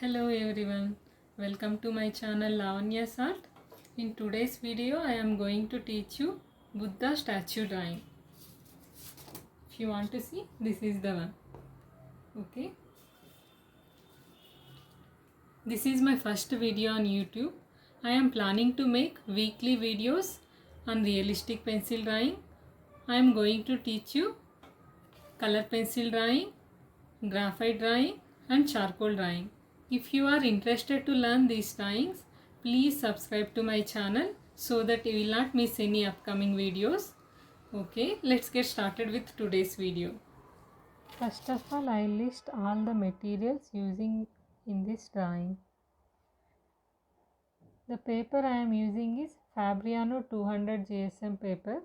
Hello everyone, welcome to my channel Lavanya's Art. In today's video I am going to teach you Buddha statue drawing. If you want to see, this is the one. Okay. This is my first video on YouTube. I am planning to make weekly videos on realistic pencil drawing. I am going to teach you color pencil drawing, graphite drawing and charcoal drawing. If you are interested to learn these drawings, please subscribe to my channel so that you will not miss any upcoming videos. Okay, let's get started with today's video. First of all, I list all the materials using in this drawing. The paper I am using is Fabriano 200 GSM paper.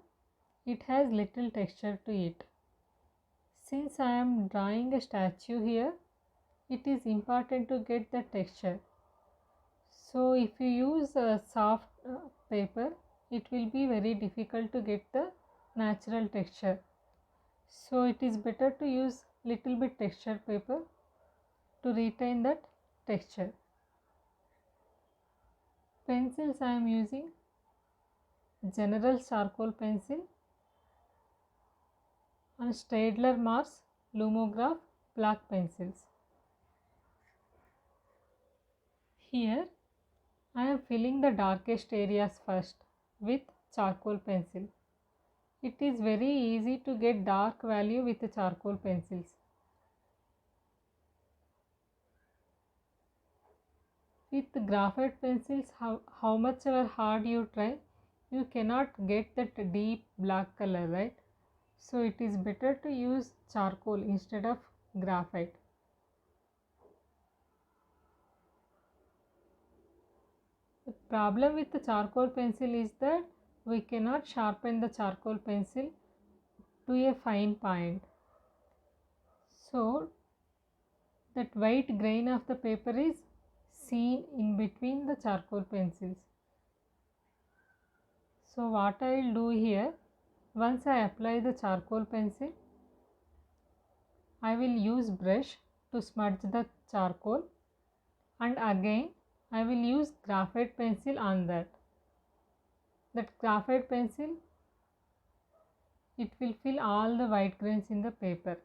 It has little texture to it. Since I am drawing a statue here, it is important to get the texture. So if you use a soft paper, it will be very difficult to get the natural texture. So it is better to use little bit textured paper to retain that texture. Pencils I am using General charcoal pencil and Staedtler Mars Lumograph black pencils. Here I am filling the darkest areas first with charcoal pencil. It is very easy to get dark value with the charcoal pencils. With graphite pencils, how much ever hard you try, you cannot get that deep black color, right? So it is better to use charcoal instead of graphite. The problem with the charcoal pencil is that we cannot sharpen the charcoal pencil to a fine point. So that white grain of the paper is seen in between the charcoal pencils. So what I will do here, once I apply the charcoal pencil, I will use brush to smudge the charcoal and again I will use graphite pencil on that. That graphite pencil, it will fill all the white grains in the paper.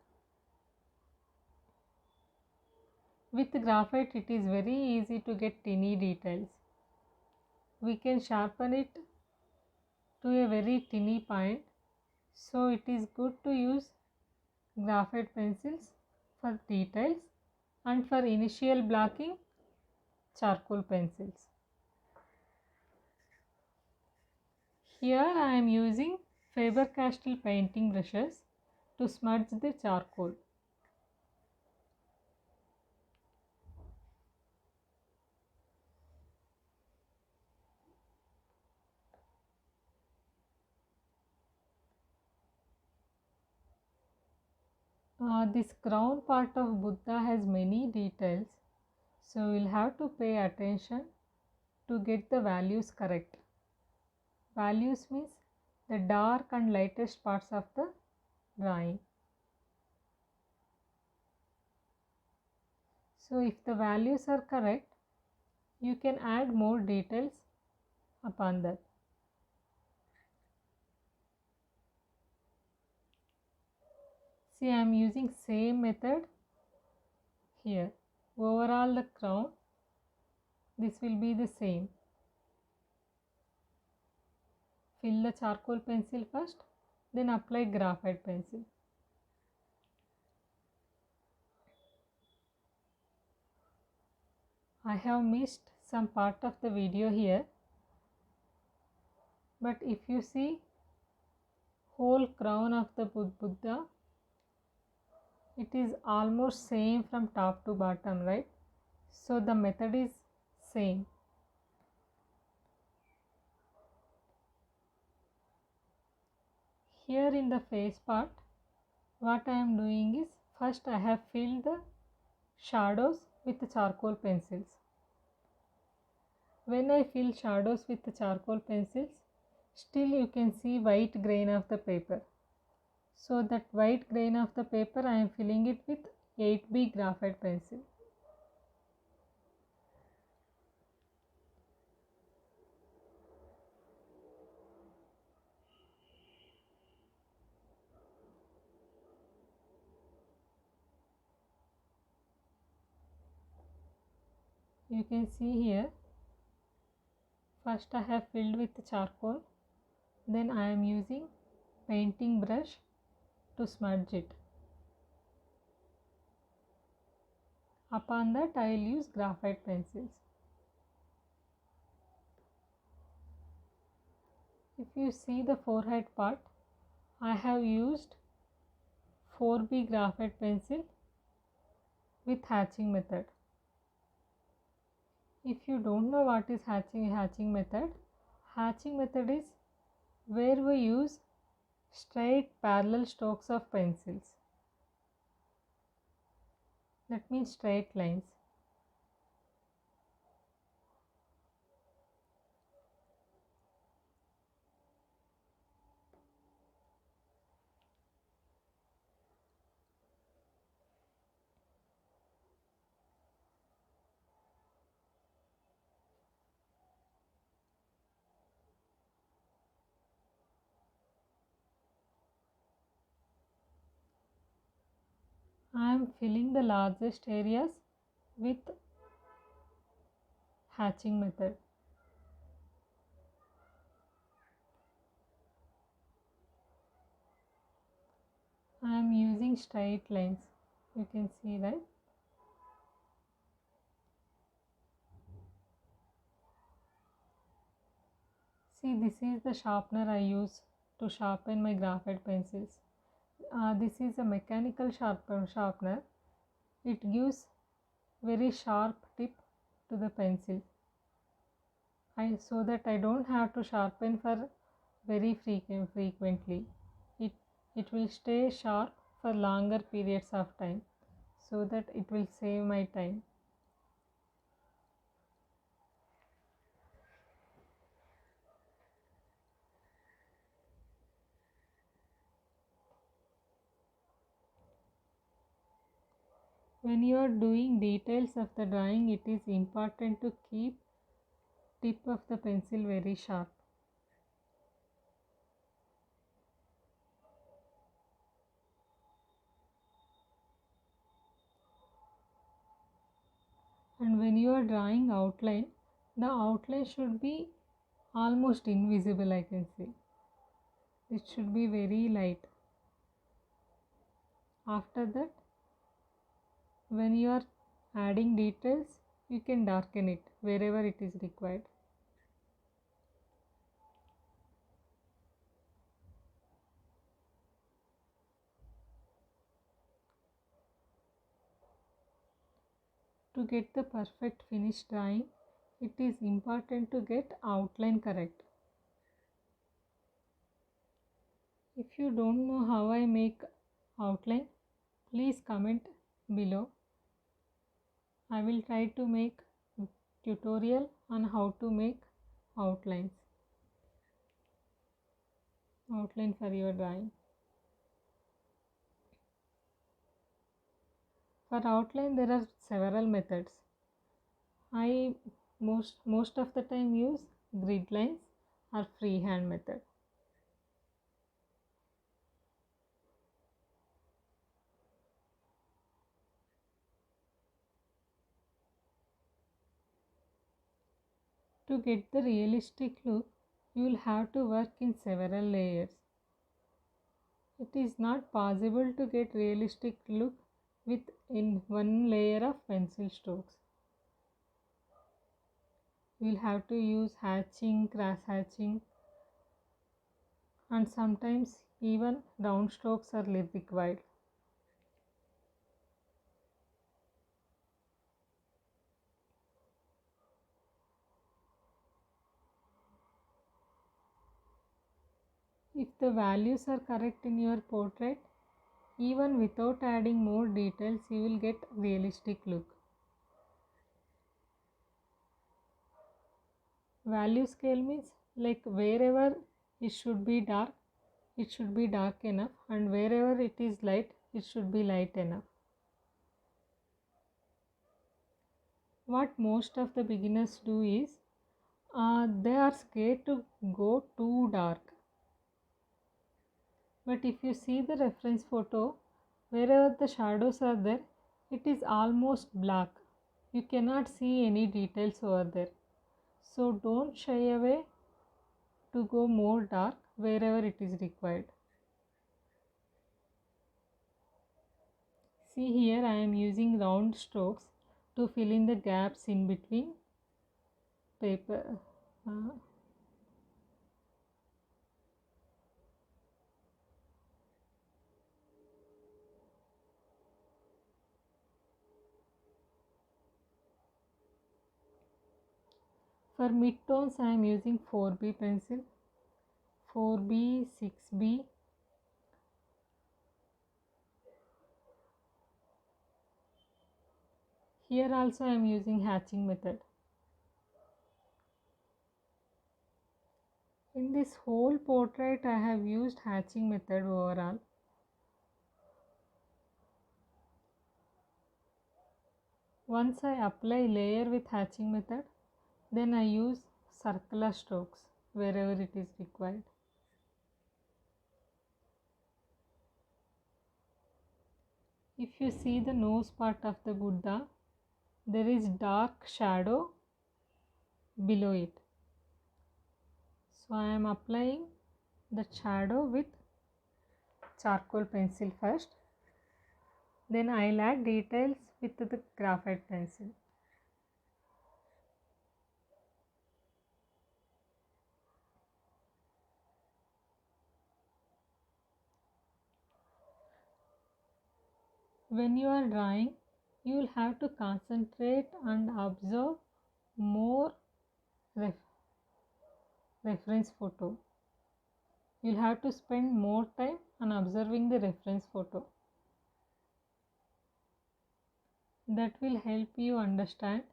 With graphite it is very easy to get tiny details. We can sharpen it to a very tiny point, so it is good to use graphite pencils for details and for initial blocking charcoal pencils. Here I am using Faber-Castell painting brushes to smudge the charcoal. This crown part of Buddha has many details, so we'll have to pay attention to get the values correct. Values means the dark and lightest parts of the drawing. So if the values are correct, you can add more details upon that. See, I am using same method here. Overall the crown, this will be the same. Fill the charcoal pencil first, then apply graphite pencil. I have missed some part of the video here, but if you see whole crown of the Buddha, it is almost same from top to bottom, right? So the method is same. Here in the face part, what I am doing is, first I have filled the shadows with the charcoal pencils. When I fill shadows with the charcoal pencils, still you can see white grain of the paper. So that white grain of the paper I am filling it with 8B graphite pencil. You can see here, first I have filled with charcoal, then I am using painting brush to smudge it. Upon that I will use graphite pencils. If you see the forehead part, I have used 4B graphite pencil with hatching method. If you don't know what is hatching method is where we use straight parallel strokes of pencils. That means straight lines. I am filling the largest areas with hatching method. I am using straight lines. You can see, right? See, this is the sharpener I use to sharpen my graphite pencils. This is a mechanical sharpener. It gives very sharp tip to the pencil. So that I don't have to sharpen for very frequently. It will stay sharp for longer periods of time, so that it will save my time. When you are doing details of the drawing, it is important to keep tip of the pencil very sharp. And when you are drawing outline, the outline should be almost invisible, I can say. It should be very light. After that, when you are adding details, you can darken it wherever it is required. To get the perfect finished drawing, it is important to get outline correct. If you don't know how I make outline, please comment below. I will try to make tutorial on how to make outline for your drawing. For outline there are several methods. I most of the time use grid lines or freehand method. To get the realistic look, you will have to work in several layers. It is not possible to get realistic look with in one layer of pencil strokes. You will have to use hatching, cross hatching, and sometimes even round strokes are required. If the values are correct in your portrait, even without adding more details, you will get realistic look. Value scale means like wherever it should be dark, it should be dark enough, and wherever it is light, it should be light enough. What most of the beginners do is they are scared to go too dark. But if you see the reference photo, wherever the shadows are there, it is almost black. You cannot see any details over there. So don't shy away to go more dark wherever it is required. See here, I am using round strokes to fill in the gaps in between paper. For midtones, I am using 4B pencil, 4B, 6B. Here also I am using hatching method. In this whole portrait, I have used hatching method overall. Once I apply layer with hatching method, then I use circular strokes wherever it is required. If you see the nose part of the Buddha, there is dark shadow below it. So I am applying the shadow with charcoal pencil first. Then I will add details with the graphite pencil. When you are drawing, you will have to concentrate and observe more reference photo. You will have to spend more time on observing the reference photo. That will help you understand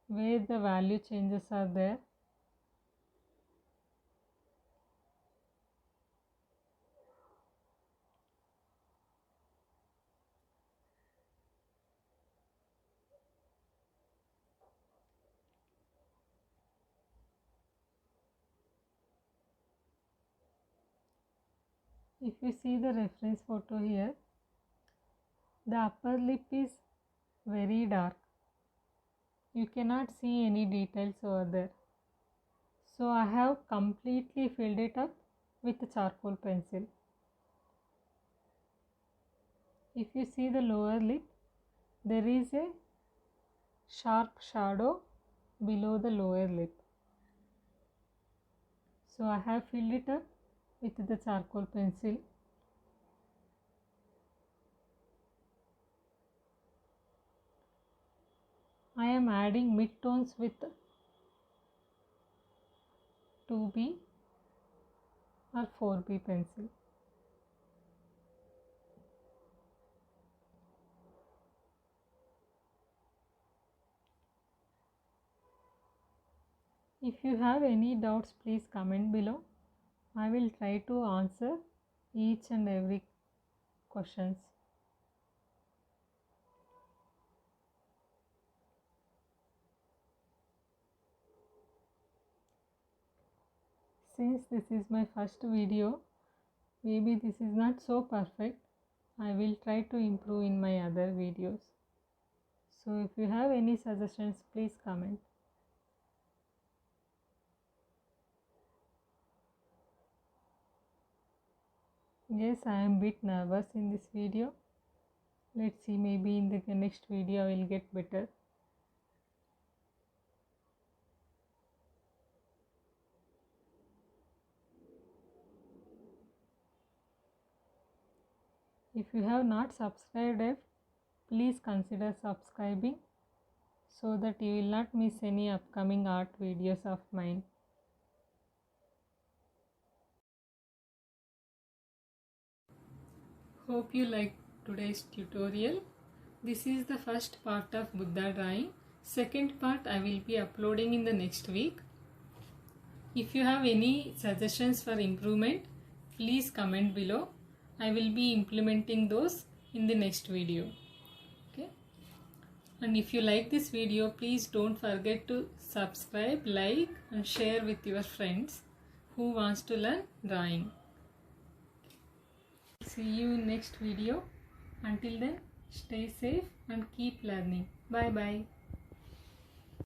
where the value changes are there. If you see the reference photo here, the upper lip is very dark. You cannot see any details over there. So I have completely filled it up with a charcoal pencil. If you see the lower lip, there is a sharp shadow below the lower lip. So I have filled it up with the charcoal pencil. I am adding midtones with 2B or 4B pencil. If you have any doubts, please comment below. I will try to answer each and every questions. Since this is my first video, maybe this is not so perfect. I will try to improve in my other videos. So if you have any suggestions, please comment. Yes, I am a bit nervous in this video. Let's see, maybe in the next video I will get better. If you have not subscribed yet, please consider subscribing so that you will not miss any upcoming art videos of mine. Hope you liked today's tutorial. This is the first part of Buddha drawing. Second part I will be uploading in the next week. If you have any suggestions for improvement, please comment below. I will be implementing those in the next video. Okay. And if you like this video, please don't forget to subscribe, like and share with your friends who wants to learn drawing. See you in next video. Until then, Stay safe and keep learning. Bye bye.